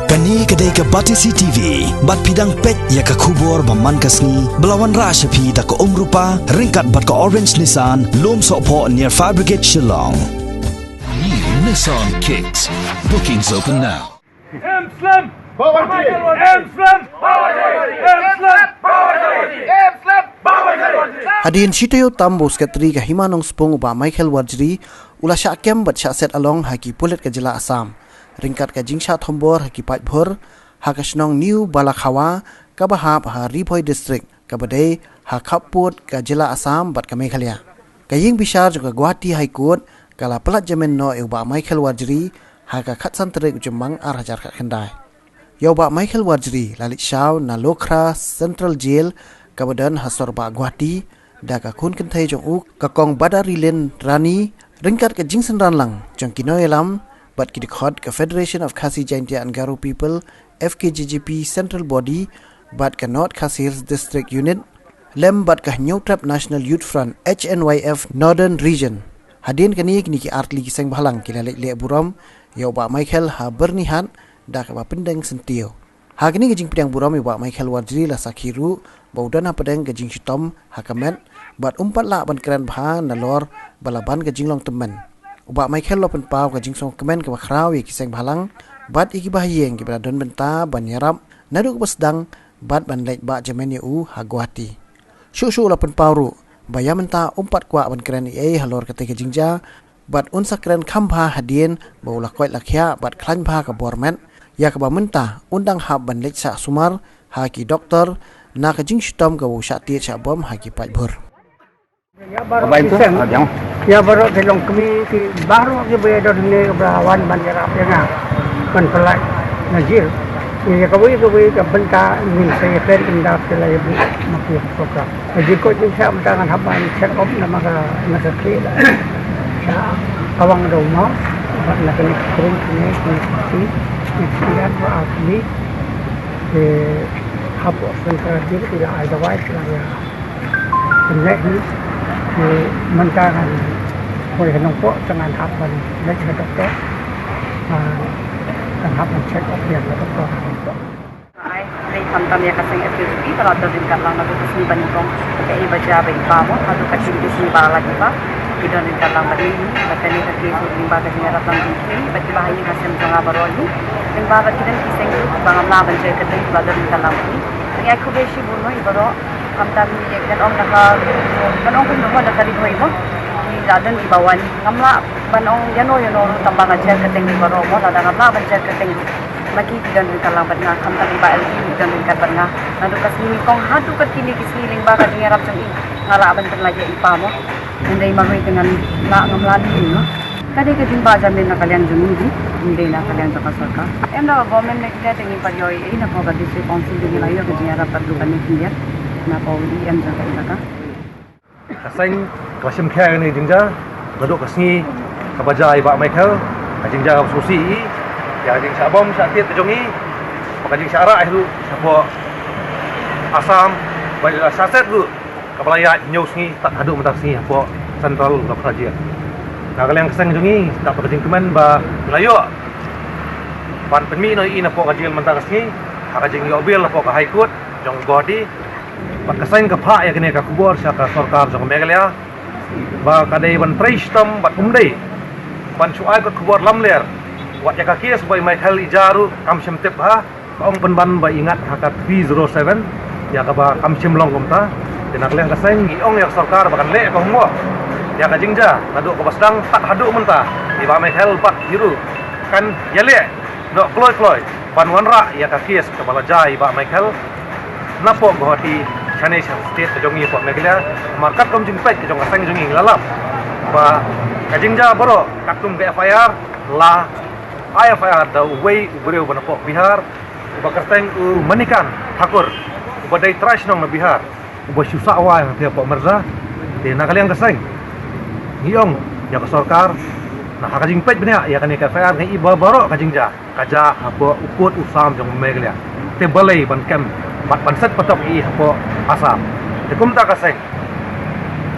Kani kedai ke Batisi TV, bat pidang pet ya ke kubur baman kasni, belawan Rashapi da ke rupa, ringkat bat ke Orange Nissan, lom sokpo near Fire Brigade Shillong. New Nissan Kicks. Bookings open now. M-Slam! M-Slam! Hadin sitayo tambos katri ka himanong spong uba Michael Wardjri ula sya kem bat sya set along haki pulit ka jila Assam ringkat ka jingsha thombor haki patbhor hakasnong New Balakhawa ka bahap ha Riphoi district ka badai ha khaput ka jila Assam bat ka Meghalaya ka ying bishar ka Guwahati High Court kala pelat jamin no uba Michael Wardjri ha ka khatsan terik jemang ar hajar ka khendai uba Michael Wardjri lalit shaw na Lokra Central Jail ka badan hasor ba Guwahati da ka kun kentai jong u ka kong Badarilin Rani ringkat ka jingsen ranlang jong kinoyelam bat ki dikhod ka Federation of Khasi Jaintia and Garo People FKJGP Central Body bat ka North Khasi Hills District Unit lem bat ka Nyotrap National Youth Front HNYF Northern Region hadin kani ki artli ki seng bhalang ki lek le buram yo ba Michael ha bernihat da ka ba pendeng sentio hagini ke jing pedang buram yo ba Michael Wardjri la sakhiru baudana pedang ke jing shitom hakamet bat umpat la ban keren bha nalor balaban ke jinglong temen uba Michael lopen pau ke jingsong kemen ke bakraw ye kiseng bhalang bat iki bahyeng ke bradon benta ban yarap naduk besdang bat ban lek ba jamen ye u ha Guwahati shu lopen pau bayam menta umpat kwa ban keren ye halor ke te jingja bat unsa keren khambha hadien baula koit lakhya bat khlan bha ka bormen ya ka ba menta undang hab ban lek sa sumar ha ki doktor na ka jing shitom ka usha ti cha bom ha ki patbhor ya baru telong kami baru ke bedo ni berawan banjir apa na kan pelai najir ya kami ke benta min saya pen indah selai bu makin soka jadi ko jing sa tangan haban check up na maka nasakit sa awang rumah nak kena kurung ni sekian berarti hapus antara dia tidak ada wajib lah ya benar ni mentangan boleh nampak dengan hapan nak doktor dan hapan check up dia doktor ai nei pantam ya kaseng FQP kalau ada di dalam lagu kesini banyak ke baca apa atau kacil di sini bala kita kita di dalam bagi batani hati limba ke nyara tangki bagi bahaya kasem jangan baroli limba kita kiseng bangam la banjir ke tadi belajar di dalam ini ini aku besi bunuh ibaro pantam ya kan om nak kan om pun nak dari dua ibu di dalam di bawah ni ngamla banong yano tambah ajar ke tadi ibaro mo ada ngamla banjir ke tadi lagi kita di dalam batna pantam iba lagi kita di dalam batna nado kasini kong hadu ke kini kisini limba ke nyara jeng ngala banten lagi ipa mo hindi mahoy dengan na ngamlani no kadi ka din ba jamin na kalian jumugi hindi na kalian ta kasaka em na government na kita tingin pa yoy na ko ka district council din layo ka diara patlukan ni kiya na ko em sa ka kasing kasim kaya ni jingja baduk kasni kabajai ba Michael jingja ka susi ya jing sabom sakit jongi pakajing syara itu sabo Assam bala saset tu kapalaya news ni tak ada mentak sini apa central lokal dia. Nah kalau yang keseng jungi tak pergi kemen ba layo. Pan penmi no ina po kajil mentak sini, hakajing yobil po ka High Court jong Guwahati. Pat keseng ka pha ya kene ka kubur sa ka sarkar jong Meghalaya. Ba kadai ban pristam bat umdei. Ban suai ka kubur lamler. Wat ya ka kes boy Michael Ijaru kam semtep ha. Kaong penban ba ingat hakat 307 ya ka ba kam simlong kumta. Nak lihat kaseng giong yang sarkar bahkan lek ko hungo ya ka jingja naduk ko basdang tak haduk mentah di ba Michael pat hiru kan ya lek no kloy pan wanra ya ka kies ka balajai ba Michael napo Guwahati chane state jongi po Meghalaya markat kom jing pek jong kaseng jongi lalap ba ka jingja boro katum ke FIR la IFIR da way ubreu banapo Bihar ba kaseng manikan Thakur badai trash nong na Bihar uba susah awal dia Pak Mirza dia nak kalian keseng ngiong ya ke sarkar nah hakajing pet benya ya kan ka fair ngi iba baro kajingja kaja apa ukut usam jong Meghalaya te balai ban kem bat set patok i apa Assam te kumta kaseng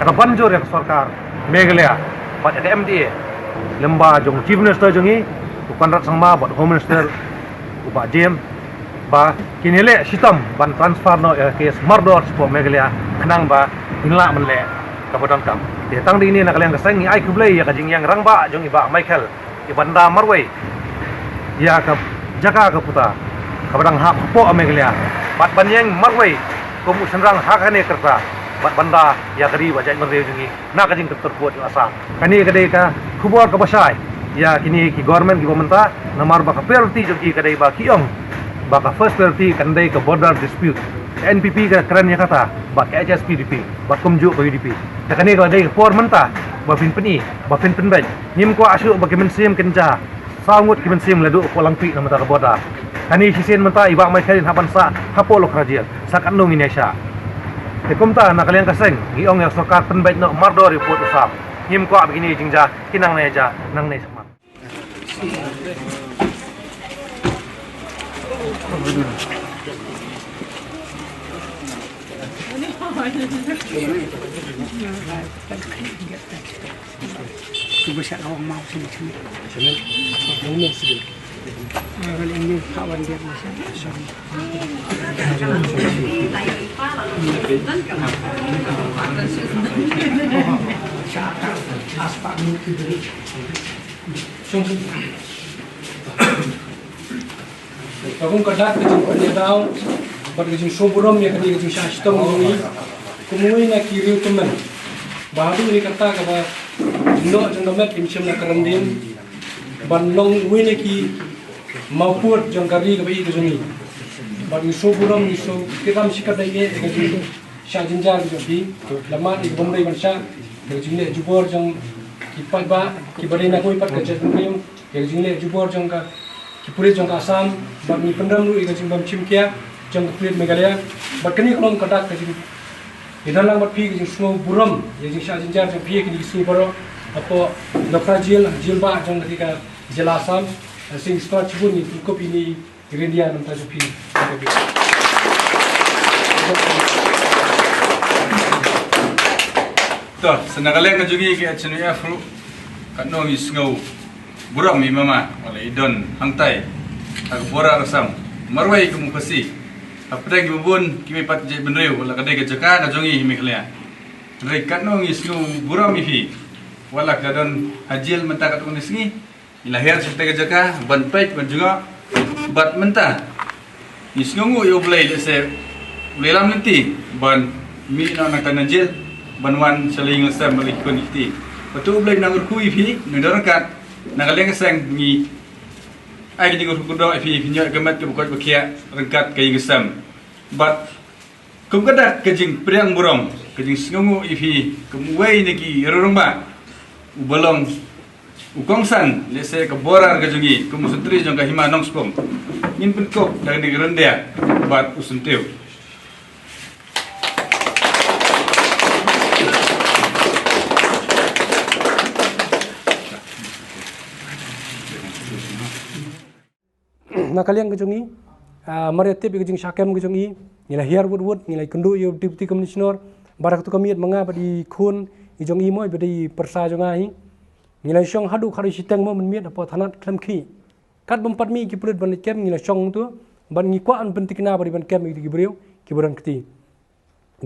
kata banjur ya ke sarkar Meghalaya bat ada MDA lemba jong chief minister jongi bukan rat sangma bat home minister uba jem ba kinile sitam ban transfer no ke mardor spo megalia kenang ba inla menle kabodan kam ya tang di ini nak kalian keseng ai kublai ya kajing yang rangba jong iba Michael ibanda marwai ya ka jaga ka puta kabadang hak po megalia bat banyeng marwai komu senrang hakane kerta bat banda ya kari wajai mereu jungi na kajing terpuat asa kani kadai ka kubor ka basai ya kini ki government ki pemerintah namar ba ka penalty jogi kadai ba kiong ba ka first penalty kandai ka border dispute NPP ka kerannya kata ba ka HSPDP ba kumju ba UDP kani ka dai por mentah ba pin peni ba pin penbaj nim ko asu ba kemen sim kenja sangut kemen sim ladu ko langpi na mata ka border kani sisen mentah iba mai khalin haban sa hapo lo krajil sakan no Indonesia te kumta na kalian kaseng giong ya sokar penbaj no mardor report usap nim ko begini jingja kinang neja nang ne sama Cuba saya awak mau sini. Ini sini. Kalau ini kawan dia macam. Kung kadat kajing panya daw, pag kajing soburam ya kajing syastam ini, kumuwi na kiriw teman. Baharu ini kata kaba no jangkamet kimchem na karandin, banong uwi na ki maupur jangkari kaba i kajing ini. Bag ni soburam ni so kitam sikadai ye kajing syajinjar kajing lamat ik bomdai bansya kajing le jubor jang kipat ba kibari na koi pat kajat kuyung kajing le jubor jang ka Kipulit jangka Assam, bab ni pendam lu ikan cimbam cimkia, jangka kulit Meghalaya, bab kini kalau kadak kajing, idan lang bab pi kajing semua buram, yang syah jinjar jang pi kini kisni baro, apa lokal jilba jang ketika jela Assam, sing start cibun ni cukup ini India nanti pi. Tuh, senagalang kajungi ke channel Afro, kat nong isngau. Buram mi mama wala idon hangtai ag bora rasam marwai kum pasi apre ki bubun ki pat je benreu wala kadai ke jaka na jongi mi khlea rei kanong isnu buram mi fi wala kadon hajil menta kat kun isngi ilahir sute ke jaka ban pet ban juga bat menta isngu yo blai le se lelam nanti ban mi na na kanajil banwan saling ngasam balik kun iti patu blai nang kui fi ndorakat Nakaleng sang ni ai di guru kudo fi finyo gamat ke bukot bakia rengkat kai gesam but kum kada kejing priang buram kejing sngungu ifi kemuai neki rorongba ubalong ukongsan lese ke borar kejungi kumusutri jong ka himanong spom min penkok dari rendia but usuntiu Nakaliang kejongi, mariatip kejing syakem kejongi, nilai hiar wood, nilai kendu yo deputy commissioner, barak tu kami menga badi kun, ijongi mo badi persa jongai, nilai syong hadu kari siteng mo menmiat apa tanat klem ki, kat bempat mi kipulit ban kem nilai syong tu, ban ngikuan pentikna badi ban kem iki beriu, kiburan keti,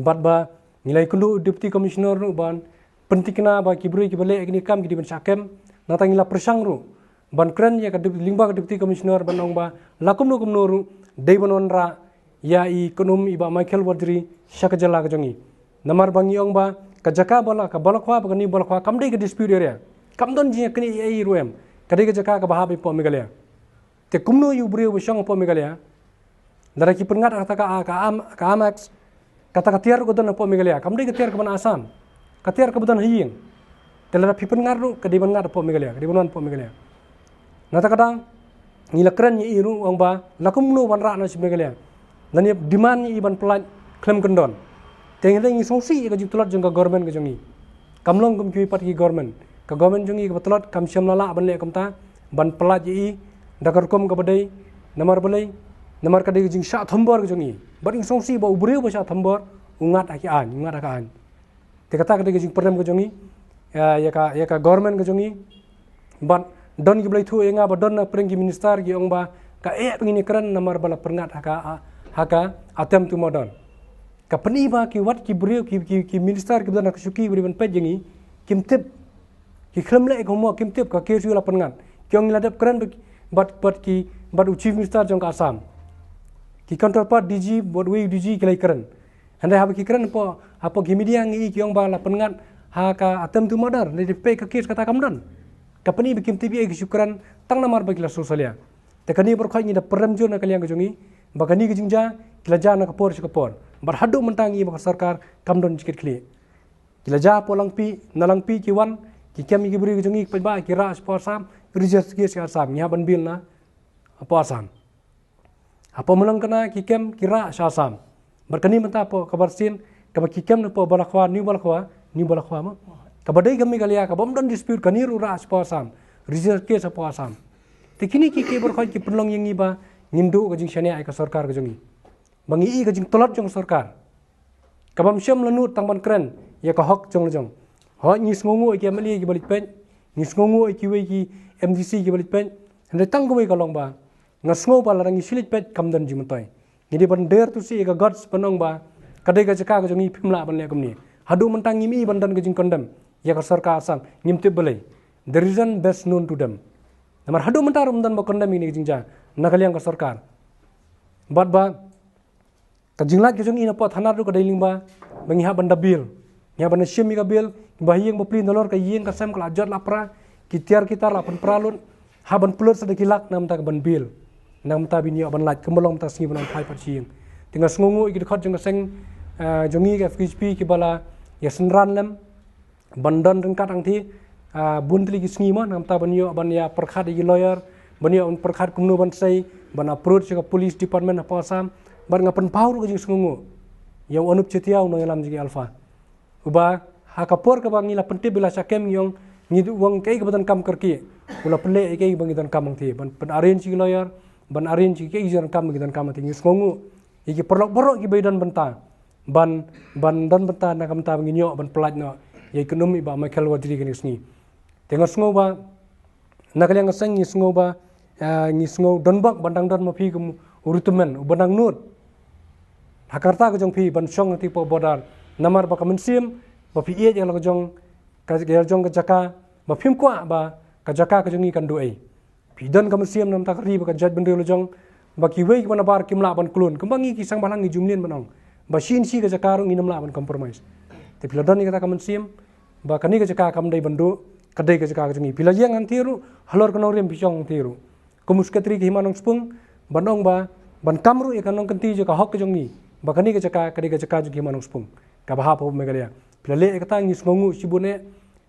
bat ba nilai kendu deputy commissioner nu ban pentikna ba kiburi kibale ini kam kidi ban syakem, natang nilai persang ru. Ban keren ya kadip lingba deputy commissioner banong ba lakum no kumnoru dei banonra ya i konum iba Michael Wadri syakajala kajongi namar bangiong ba kajaka bala ka balakwa bagani balakwa kamdei ke dispute area kamdon jinya kini ai ruem kadei kajaka ka bahabi po Meghalaya te kumno yu brio syong po Meghalaya daraki pengat kata ka amax kata katiar ko don po Meghalaya kamdei katiar ka ban Assam katiar ka budan hiying telara pipen ngaru kadei ban ngar po Meghalaya kadei ban po Meghalaya Nata kadang ngilakran ni iru ang ba lakum no wanra na si Meghalaya nani demand ni iban pelat klem kendon tengeng ni songsi ka jitulat jong ka government ka jongi kamlong kum kui pat ki government jongi ka pelat kam syam lala ban le kamta ban pelat yi dakar kom ka badai namar balai namar ka de jing sha thambor ka jongi ban songsi ba ubreu ba sha thambor ungat akan te kata ka de jing perdam ka jongi ya ka government ka jongi ban don ki blai thu enga ba don na preng ki minister ki ong ba ka pengini keran namar bala perngat haka attempt to modern ka peniba ki wat ki brio ki minister ki bana ksuki beri ban pejengi kim tip ki khlemle ko mo kim tip ka ke la perngat kyong ladap keran bat chief minister jong ka Assam ki counterpart DG bodway DG ki lai keran anda hab ki keran apa ki media ngi kyong bala perngat haka attempt to modern ni pe ka kes kata kamdan kapani bikim TV ki syukran tang namar bagila sosalia tekani berkhoi ni da peramjo na kaliang gejungi bagani gejingja kilaja na kapor sikapor berhadu mentangi bak sarkar kamdon jikit kli kilaja polangpi nalangpi kiwan ki kami ki beri gejungi pa ki ra spor sam register ki sam nya ban bil na apa asam apa menang kena ki kem kira syasam berkani menta apa kabar sin kabar ki kem na po balakwa ni balakwa ma kabadai kami kalia kabam don dispute kaniru ra spor sam register ki apa asam tikini ki berkhoi ki penlong yang iba ngindu ka jing syania ka sarkar ka jongi bangi ka jing tolot jong sarkar kabam syam lanut tangban kren ya ka hok jong jong ho ni sngongu ki amali ki balik pen ni sngongu ki we ki MDC ki balik pen hande tang ko we ka long ba ngasngo ba larang silit pet kamdan jimentai ngidi ban der tu si ka gods penong ba kadai ka jaka ka jongi phimla ban le kamni hadu mentang ngimi bandan ka jing kondem ya ka sarkar asam ngimte belai the reason best known to them namar hadu mentar umdan ba kondem ini jingja nakaliang ka sarkar bat ba ka jinglat ka jongi na po thanar ru ka dailing ba bangi ha banda bil nya ban syemi ka bil bahiyeng ba plin dolor ka yeng ka sam ka ajat lapra kitiar kita lapan pralun haban pulut sedekilak nam ta ban bil nam ta binyo ban lat kemolong ta singi ban pai pachieng tinga sngungu ikit khot jong seng jongi ka FHP ki bala ya senran lam bandan rengkat angthi buntli ki singi ma nam ta banyo ban ya perkhat gi lawyer banyo perkhat kumnu ban sei ban approach ka police department apa Assam ban ngapan paur ka jing sngungu yang onup chetiau no yalam jigi alfa uba hakapor ka bangi la penti bila sakem yong ngidu wang kai ka badan kam karki ula pele kai bangi dan kam angthi ban arrange gi lawyer ban arrange gi ijan kam gi dan kam angthi sngungu iki perlok ki baidan benta ban dan benta na kam ta bangi nyo ban pelat no ye ekonomi ba Michael Wadri gi sni tengah sngo ba nakaliang seng ni sngo ba ni sngo donbak bandang dan mapi kum urutumen ubandang nut Jakarta ka jong phi ban song ti po bodar namar ba kamensim ba phi ye yang la jong ka jong ka jaka ba phim kwa ba ka jaka ka jongi kan duai phi dan kamensim nam ta kri ba ka jat bende lo jong ba ki wei ban bar kimla ban kulun kembangi ki sang balang ni jumlin banong ba shin si ka jaka ro nginam la ban compromise te phi dan ni ka kamensim ba kani ka jaka kam dai bandu kadai ka jaka ka jongi phi la yang antiru halor ka norem pisong tiru kumus katri ki himanong spung banong ba ban kamru e kanong kanti jo ka hok ka jongi bakani ka jaka kadi ka jaka jugi manung spung ka baha po megalia pilale e kata ngis ngongu sibune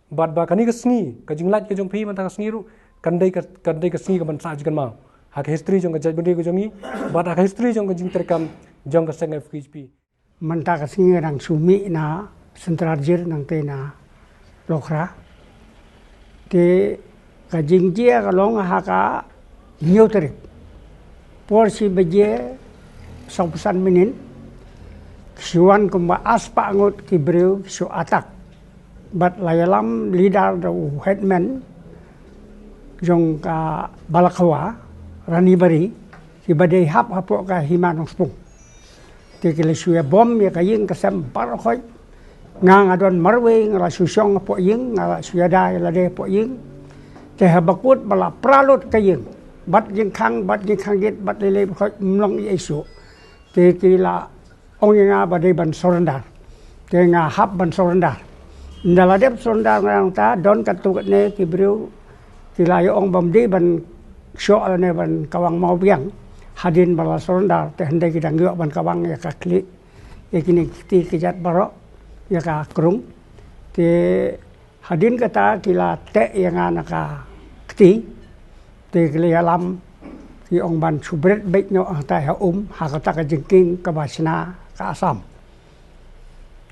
bad bakani ka sngi ka jinglat ka jong phi man ta sngi ru kandai ka sngi ka ban sa jigan ma ha ka history jong ka jaj bende ko jongi bad ha ka history jong ka jing terkam jong ka seng FHP man ta ka sngi rang sumi na central jir nang te na lokra te ka jingjia ka long ha ka nyotere porsi beje 100% minin Siwan kumba aspa ngut kibriu su atak bat layalam leader the headman jong ka balakawa rani bari ki badai hap hapok ka himanong spung te kile suya bom ya kayeng kasam parkhoi ngang adon marwe ngala susong po yeng ngala suya dai la de po yeng te habakut bala pralut kayeng bat jing khang git bat lele khoi mlong isu te kila ông nga badai ban sorandar te nga hap ban sorandar ndala dep sorandar ngang ta don katu ne kibriu kilayo ong bamdi ban syo ne ban kawang mau biang hadin bala sorandar te hande ki dang ban kawang ya ka kli ekini ti kijat baro ya ka krung te hadin kata kila te yang anaka kti te kila lam ki ong ban subret bek no ta ha ha ka ta ka jingking ka basna ka Assam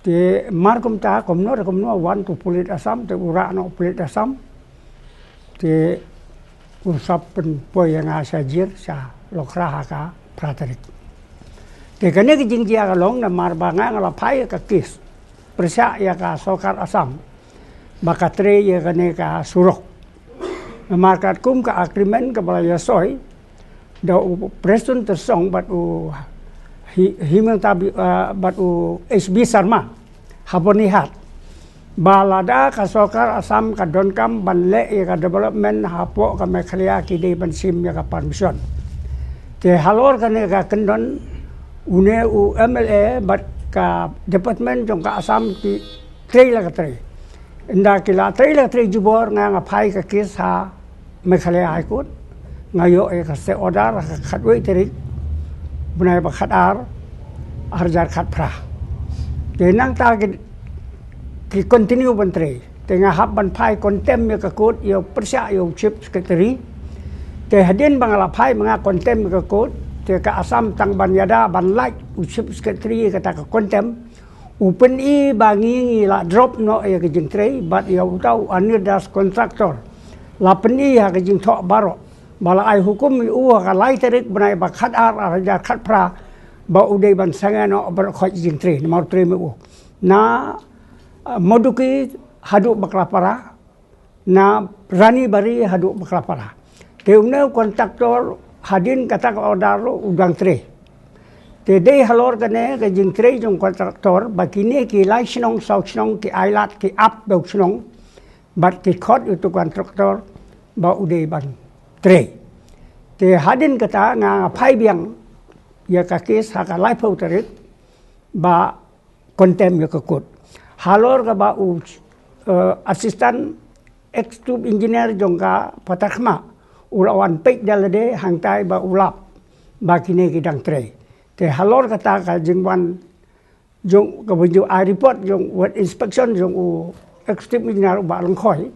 te markum ta komno wan tu pulit Assam te ura no pulit Assam te usap pen poyang asajir sa lokra ka pratarik te kane ki jingjia ka long na marbanga ngala pai ka kis persa ya ka sokar Assam bakatre ya kane ka surok markat kum ka agreement ka balaya soy da presun tersong bat himang tabi bat SB Sarma habonihat balada ka sokar asam ka donkam banle ka development hapo ka meklia ki de ban sim ya ka permission te halor ka ne ka kendon une MLA bat ka department jong ka asam ki trailer ka trei inda kila trailer trei jubor nga phai ka kes ha meklia high court ngayo ka se order ka khatwei terik bunai ba khatar arjar khat pra te nang ta ki continue ban trei te nga hab ban phai contem ya ka court yo persya yo chief secretary te hadin bangala phai mga contem ka court te ka asam tang ban yada ban like chief secretary ka ta ka contem upen I bangi la drop no ya ka jing trei but ya utau anir das contractor la peni ha ka jing tho baro bala ai hukum u ka lai terik banai ba khat ar ja khat pra ba udai ban sangano ber khoi jing trei nomor 3 me u na moduki hadu baklapara na rani bari hadu baklapara te une kontraktor hadin kata order udang tre te dei halor kane ke jing tre jong kontraktor bakine ki lai snong sau snong ki ailat ki up do snong bat ki khot itu kontraktor ba udai ban tre te hadin kata nga phai biang ya ka kes ha ka lai phau terik ba kontem ya ka kot halor ka ba assistant executive engineer jongka patakhma ulawan pek dalade hangtai ba ulap ba kine kidang tre te halor kata ka jingwan jong ka bunju I report jong what inspection jong executive engineer ba langkhoi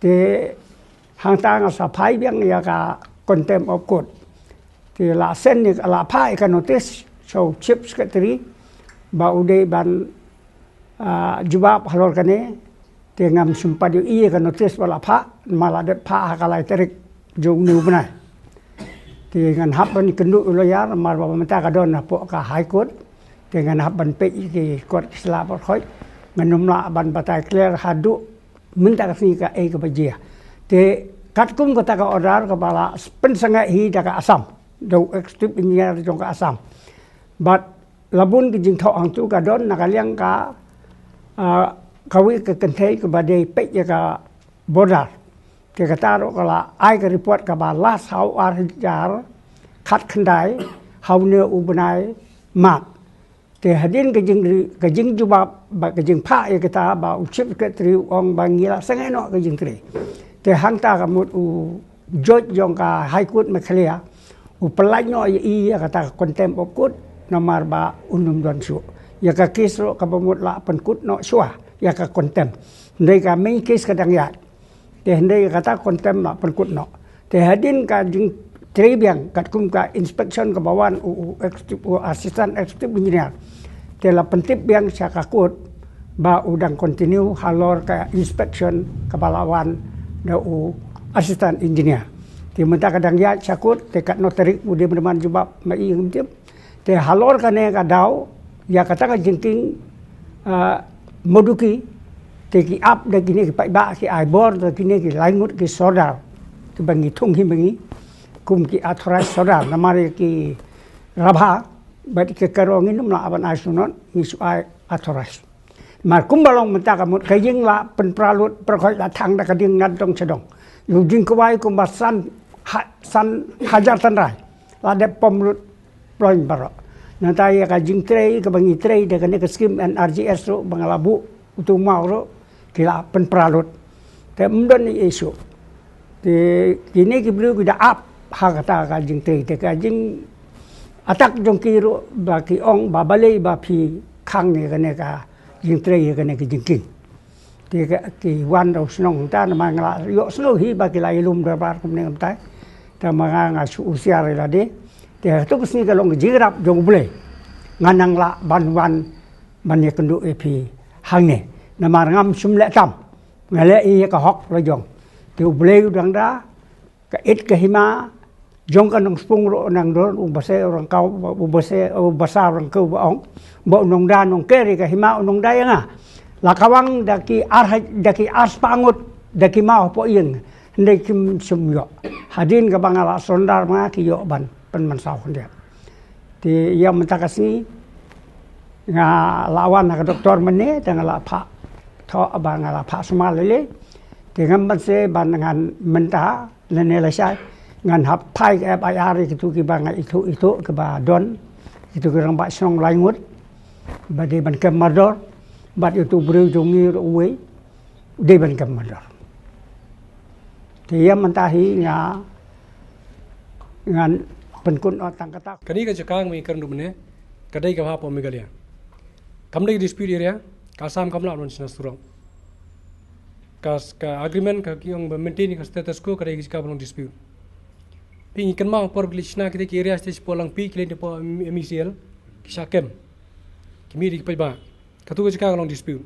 te hangta nga sa phai biang ya ka contempt of court te la sen ni la phai ka notice so chief secretary ba ude ban jubab halor kane te ngam sumpadi iya ka notice wala pha maladet pha hakalai terik jong new banai te ngan hab ban kendu loyar mar ba menta ka don po ka high court te ngan hab ban pe ki court isla por khoi nganum la ban batai clear hadu minta ka si ka e ka bajia te kat kum ka ta ka order ka bala pensanga hi da ka asam do executive engineer jong ka asam but labun ki jing tho ang tu ka don nakaliang ka kawi ke kentai ke badai pek ya ka border ke kata ro kala ai ke report ka ba last how ar jar khat khandai how ne ubnai mat te hadin ke jing jubab ba ke jing pha ya kata ba chief secretary ong bangila sangai no ke jing tri te hangta ka mut u judge jong ka high court me clear u pelai no ya kata contempt of court nomor ba unum don su ya ka kes ro ka pamut la penkut no sua ya ka contem ndai ka main kes ka dang ya te ndai ka ta contem la penkut no te hadin ka jing trebiang kat kum ka inspection ka bawan assistant executive engineer te la pentip biang sia ka kut ba udang continue halor ka inspection ka balawan da assistant engineer te menta ka dang ya sakut te kat notary ude berman jubab mai ngim te halor ka ne ka dau ya kata ka jingking moduki te ki up da kini ki pai ba ki ai bor da kini ki laingut ki sodar ki bangi thung hi bangi kum ki authorized sodar namare ki rabha bat ke karong inum la aban asunon ni su ai authorized mar kum balong menta ka mut ka jing la pen pralut perkhoi la thang da ka ding ngan tong chedong yu jing ko wai kum basan hajar tan rai la de pomlut ploin baro nanti ya ka jing trei ka bangi trei de ka skim NRGS ro bangalabu utu mau ro kila pen pralut te mdon ni isu te kini ki blu da up ha kata ka jing trei te ka jing atak jong ki ro ba ki ong ba balei ba phi khang ni ka ne ka jing trei ka ne ki jing king te ka ki wan ro snong ta na ma ngala yo sno hi ba ki lai lum da bar kum ne ngam tai ta ma nga su usia re la de te tu kusni ka long jirap jong bule nganang la ban ban ye kendu epi hangne na mar ngam sum le tam ngale i ka hok lo jong te bule dang da ka it ka hima jong ka nong spung ro nang ro base orang kau base basar orang kau ong bo nong da nong keri ka hima nong da nga la kawang daki ar daki ars pangut daki mau po ing Ndai kim sum yo hadin ka bangala sondar ma ki yo ban pen man sau dia ti ia mentakasi nga lawan ka doktor mene dengan la pak tho bangala pak semal lele dengan ban se ban dengan mentah lene la sai ngan hap pai ka bayar itu ki bang itu ke ba don itu ke rang ba song lai ngut ba de ban ke mador ba itu bru jongi uwe de ban ke mador thì mình ta hi ngan penkun otang kata kani ka jakang mi kan rumne kadai ka ha po mi galia kamdai dispute area ka sam kamla non sina surong ka agreement ka kiong maintain ka status quo kadai ka belum dispute pingi kan ma por glishna kite ki area stage polang pi kile po MCL kisakem kimi dik pai ba ka tu ka jakang long dispute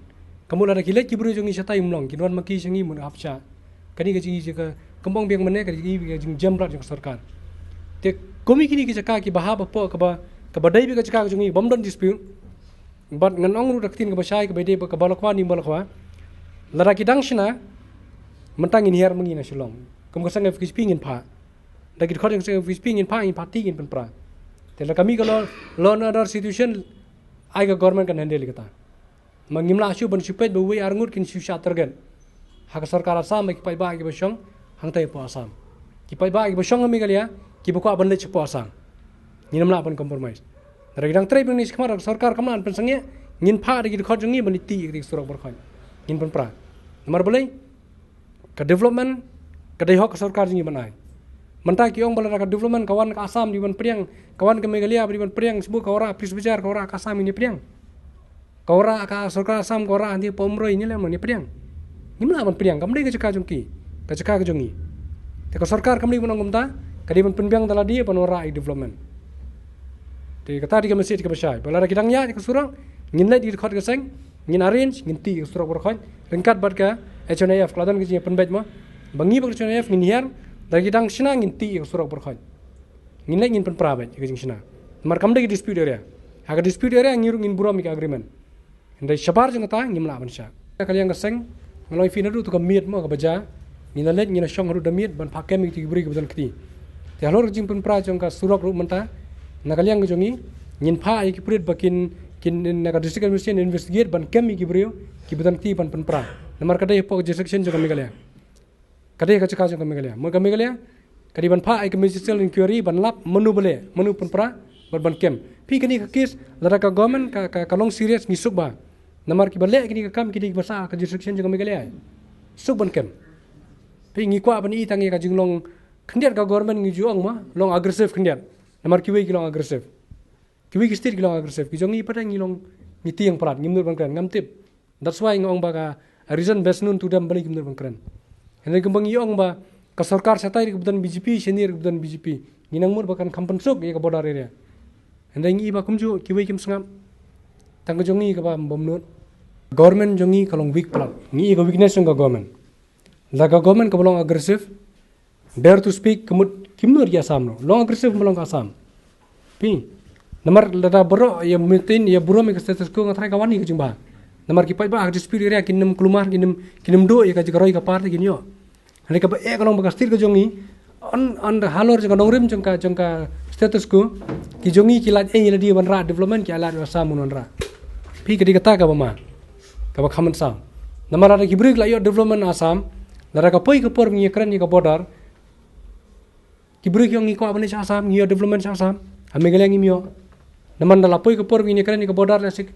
kamula da kile ki buru jongi satai mlong kinwan maki sangi mun hapcha kani ka jingi ka kembang biang mana ka jingi ka jing jamrat jing sarkar te komi kini ka jaka ki bahaba po ka ba dai bi ka jaka jingi bomdon dispute but ngan ong ru raktin ka basai ka bede ka balakwa ni balakwa lara ki dangshina mentang in her mengi na shilong kum ka sang of kisping in pa da ki khod sang of kisping in pa in party in pra te la kami ka lo na dar situation ai ka government kan handle ka ta mangimla shu ban shupet be we arngut kin shu shatargan hak sarkar Assam ki pai ba ki basong hang tai po Assam ki pai ba ki basong mi galia ki bukwa ban le po Assam ni namla ban compromise dari dang trei ni khmar sarkar kamlan pen sangye ngin pha de ki khot jongi ban ti ki surak bar khoi ngin pan pra namar boleh ka development ka dei hok sarkar jingi banai manta ki ong bala ka development kawan ka Assam di ban priang kawan ke Meghalaya di ban priang sebu ka ora pris bijar ka ora ka Assam ini priang ka ora ka sarkar Assam ka ora andi pomroi ni le ni priang nimla ban priang kamdai ka jaka jongki ka jaka ka jongi te ka sarkar kamdai ban ngumta kadi ban penbiang dala dia ban ora I development te kata di ka masjid ka basai bala ki dangya ka surang ngin lai di khot ka seng ngin arrange ngin ti ka surak bar khoi lengkat bat ka HNF kladan ki penbet ma bangi ba HNF ngin hiar dari ki dang sina ngin ti ka surak bar khoi ngin lai ngin pen prabet ka jing sina mar kamdai ki dispute area ha ka dispute area ngiru ngin buram ki agreement ndai shabar jangata ngimla ban sha kalian ka seng Malai fina tu kamiat mo kabaja, nina let nina shong haru damiat ban pakai mi tiburi kebetulan kiti. Te halor jing pen pra jong ka surak ru menta, nakaliang jongi, nin pa ai ki purit bakin kin naga district administration investigate ban kemi ki brio kebetulan kiti ban pen pra. Namar kadai po jurisdiction jong kamigalia. Kadai ka cakap jong kamigalia. Mo kamigalia, kadai ban pa ai ki judicial inquiry ban lap menu bele, menu pen pra ban kem. Pi kini ka case lara ka government ka long serious ngisuk ba. Namar ki balek kini kam kini basa ka jurisdiction jeng Meghalaya suk ban kem pe ngi kwa ban I tangi ka jing long khndiat ka government ngi juang ma long aggressive khndiat namar ki we ki long aggressive ki we ki state ki long aggressive ki jongi patang ngi long ngi tiang prat ngi mur ban kran ngam tip that's why ngong ba ka reason best known to them balik mur ban kran ene kembang yong ba ka sarkar satai ki budan BJP senior budan BJP ngi nang mur bakan kampan suk ye ka border area ene ngi ba kumju ki we kim sangam tangga jongi ka ba bomnut government jongi kalong weak plan ngi ka weakness ng government la ka government ka bolong aggressive dare to speak kemut kimur ya samno long aggressive bolong ka sam pi namar lada bro ya maintain ya buro me ka status ko ngatrai ka wani ka jingba namar ki pai ba dispute area kinum kelumar kinum do ya ka jigaroi ka parti kinyo ani ka ba kalong ba ka stir ka jongi on the halor jong nongrim jong ka status ko ki jongi ki lat la dia ban ra development ki ala sa mun ra pi ka dikata ka ba ma ka ba khaman sam namara ki brik la yo development Assam lara ka poi ka por ngi kran ni ka border ki brik yo ngi ko abane Assam ngi yo development Assam Meghalaya ngi mio naman la poi ka por ngi kran ni ka border la sik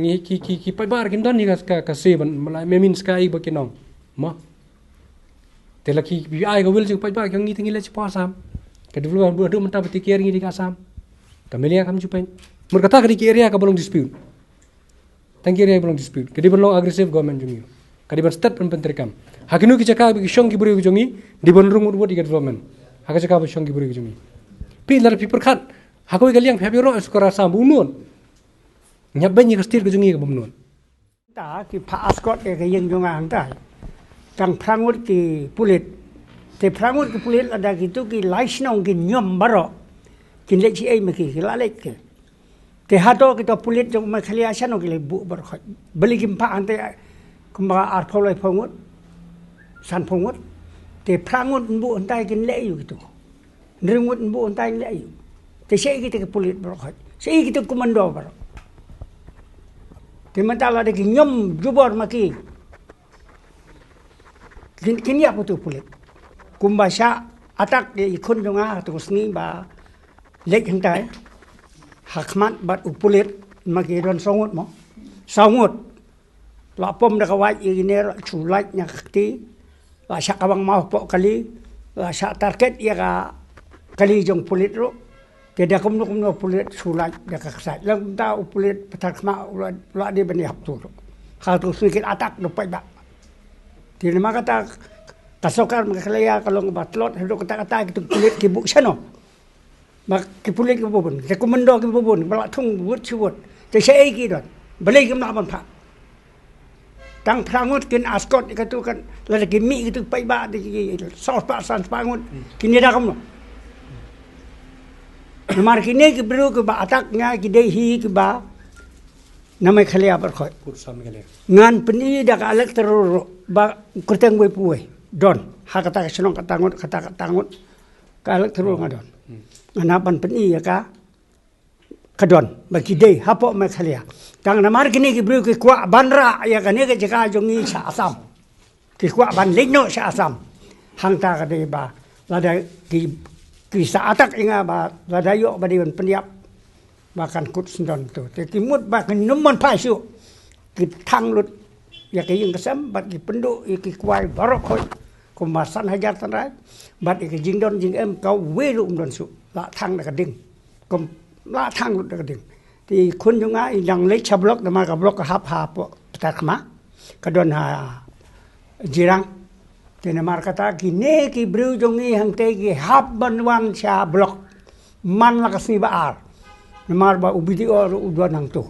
ngi ki pai bar kim don ni ka se ban me min sky ba kinong ma te la ki bi ai ka wil jing pai bar ngi tingi la pa Assam ka development do menta beti kier ngi di ka Assam ka Meghalaya kam jupen mur kata ka di area ka bolong dispute tangki area belum dispute kadi belum agresif government jongi kadi ban state pen pentrikam hakinu ki cakap ki shong ki buri jongi di ban rung urut di development haka cakap shong ki buri jongi pi lar pi perkhat hakoi galiang phabi ro skora sam bunun nyab ban ni kastir ki jongi ka bomnon ta ki pa askot ke yang jonga angta tang prangut ki pulit te prangut ki pulit ada gitu ki laisnong ki nyom baro kin lek si ai me ki lalek ke te hato kita pulit jong Meghalaya sano ki lebu bar khot beli kim pa ante kumba ar pholai phongut san phongut Te prangut mbu entai kin le yu gitu. Neringut mbu entai le yu. Te sei kita ke pulit berokhat. Sei kita komando bar. Te mentala de nyom jubor maki. Kini apa tu pulit? Kumbasha atak de ikun jonga tu sni ba lek hentai. Hakmat bat upulit maki don songut mo. Songut. La pom da kawai ini sulait nya kti. La syak abang mau pok kali. La syak target ya ka kali jong pulit ro. Tidak kumno pulit sulait da ka ksat. Lang ta upulit patakma la di bani haptu. Hal tu sedikit atak do pai ba. Tidak maka kata kasokar makalaya kalau ngebatlot hidup kata-kata gitu pulit kibuk sano. Mak kipulit ke bubun, ke komando ke bubun, balak tung wut siwut. Te sei ki dot. Beli ke nak ban pak. Tang prangut kin askot katu kan la ki mi gitu pai ba di sos pa san pangut. Kini dah kamu. Namar kini ke bru ke ba ataknya ki dei hi ke ba namai khalia berkhot. Ngan peni dak alek terur ba kurteng we puwe. Don ha kata senong katangut kata katangut ka alek terur ngadon. Nganapan peni ya ka kadon bagi dei hapo me khalia. Tang namar kini ki bru ke kwa banra ya ka ne ke jaka jongi sa asam. Ki kwa ban legno sa asam. Hang ta ka dei ba lada ki sa atak inga ba lada yo ba di peniap bahkan kut sendon tu. Te timut ba kan numon paisu. Ki thang lut ya ke yang kesam bat ki penduk ki kwai barok khoi. Kumasan hajar tanrai bat ki jingdon jing em kau welu don su. La thang da ka ding. Kum la thang lut da ka ding. Thì kun junga yang lek chablok da ma ka blok ka hap hap takma. Ka don ha jirang. Te na mar kata ki ne ki bru jongi hang te ki hap banwan cha blok. Man la ka sni ba ar. Namar ba ubidi or udwan hang tu.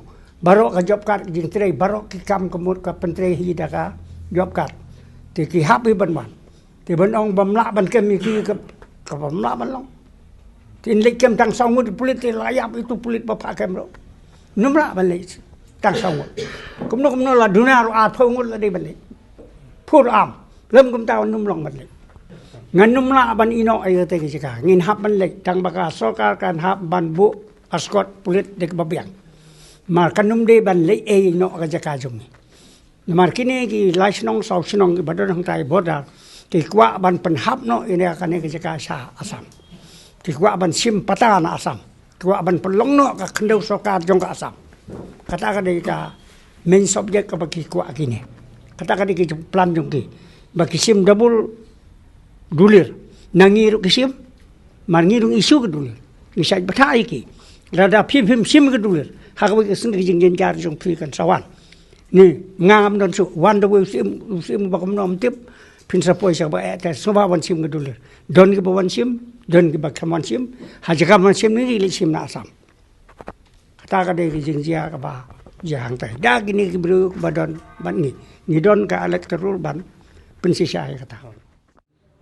Barok ka job card jing trei barok ki kam kemut ka pentrei hi da ka job card. Thì ki hap hi banwan. Thì ban ong bamla ban kem ki ka bamla ban long. Thì lek kem tang sangut pulit layap itu pulit ba kem ro. Numra ban lek tang sangut. Kumno la dunar a phongut la de ban lek. Phur am lem kum taw num long ban lek. Ngan numla ban ino ay te ki ka. Ngin hap ban lek tang baka sokar kan hap ban bu askot pulit de babiang. Mar kanum de ban lek e no ka jaka jong. Mar kini ki laisnong sau snong badon hang tai boda. Ki kwa ban penhap no ini akan ke jaka sa asam. Ki kwa ban sim pata na asam. Kwa ban pelong no ka kendau sokar jong ka asam. Kata ka de ka main subject ka bagi kwa kini. Kata ka de ki plan jong ki. Bagi sim double dulir. Nangiru ki sim mangirung isu ke dulir. Misai batai ki. Rada pim sim ke dulir. Ha ka bagi sing jing jing jar jong pi kan sawan. Ni ngam don su wan do sim bakom nom tip. Pinsa poi sa ba eta soba wan sim gedulir don ke bawan sim don ke bakaman sim haja kaman sim ni li sim na asam kata ka de jing jia ka ba jang tai da gini ke bru badon ban ni don ka alek terul ban pensisa kata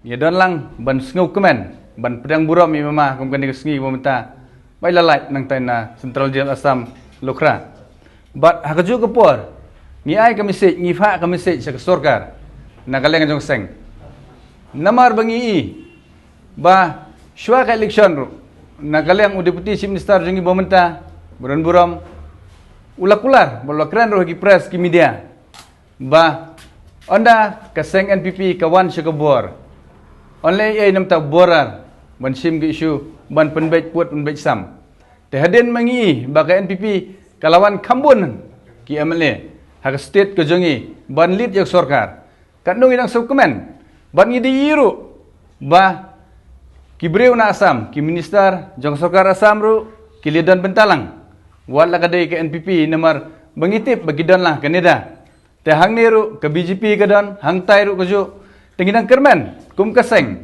ni don lang ban sngu kemen ban pedang buram mi mama kum kan ni sngi momenta bai lalai nang tai na Central Jail Assam Lokra bat hakaju ke por ni ai ka message ni fa ka message sa sorkar nagaleng jong seng namar bangi ba shwa ka election ro nagaleng deputy chief minister jongi bomenta buran buram ulakular bolokran ro ki press ki media ba onda ka seng NPP kawan syakabor only ay namta borar ban sim ki issue ban penbet puat penbet sam te haden mangi ba ka NPP kalawan kambun ki MLA ha state ka jongi ban lead jak sarkar kanung inang subkemen ban ngidi yiru ba kibreu na asam ki minister jong sokar asam ru ki lidan bentalang wala kadai ke NPP namar bangitip bagi don lah kanida te hang neru ke BJP ke don hang tai ru keju tenginang kermen kum kaseng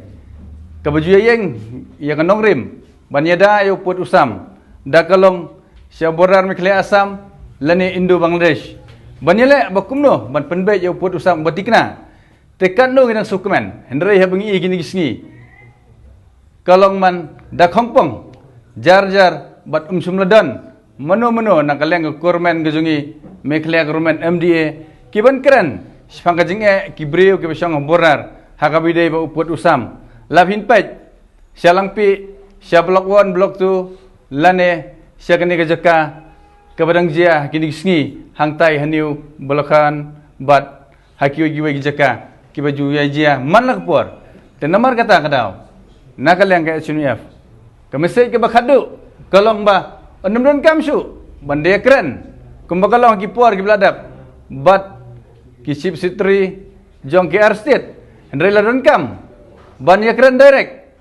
ke baju yeng ya kanong rim ban yada yo put usam da kalong syaborar mikle asam lani Indo Bangladesh ban yele bakumno ban penbe yo put usam batikna tekan no ginang sukumen hendrai habangi gini gisngi kalong man da khongpong jar bat sumladan mano nakaleng kormen gejungi meklea kormen MDA kiban keren spangka jinge kibreu ke besong borar hakabide ba uput usam labhin pet syalangpi sya blok 1 blok 2 lane sya kene kajaka kabadang jia kini sngi hangtai haniu balakan bat hakiu giwe jaka kibaju ya jia manlak por te namar kata kadau nakaleng ka SNF kamesej ke bakhadu kalong ba onamdon kamsu bande kren kumbakalong ki por ki bladap bat ki chief secretary jong KR state Hendrela Donkam ban ya keren direct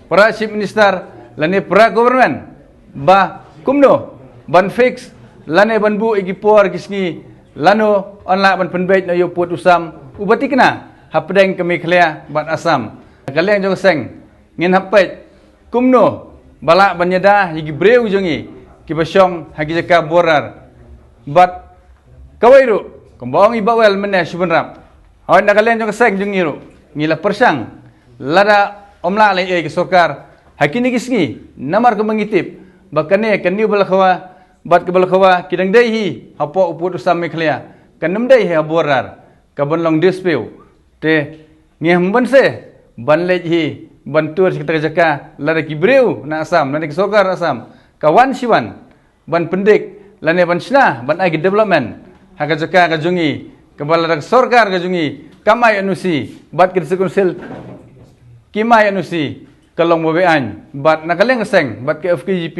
para chief minister lane para government ba kumno ban fix lane ban bu igipor kisni lano onla ban penbait na yo put usam ubati kena hapdeng kami khlia ban asam kaleng jong seng ngin hapet kumno bala banyada igi breu jongi kibasyong hagi jaka borar bat kawairu kumbang ibawel mene syubenrap hawan nakaleng jong seng jongiru ngila persang lada omla lai ke sokar hakini kisni namar ko mangitip bakane kaniu balakhawa bat ke balakhawa kidang dei hi hapo uput usam mekhlia kanam dei ha borar kabon long dispute te ngem banse ban lej hi bantur sekitar jaka lada kibreu na asam lada sokar asam kawan siwan ban pendik lane ban sna ban agi development haga jaka ka jungi kabala rak sorkar ka jungi kamai anusi bat ke sekunsil kimai anusi kalong mobean bat nakaleng seng bat ke FKGP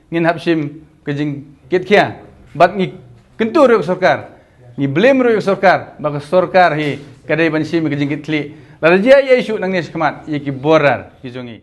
ngin hapsim ke jing kitkhia bat ngi kentur ro sorkar ni blame ro sorkar baka sorkar hi kadai ban sim ke jing kitli la jia ye isu nang nes khamat ye ki borar ki jongi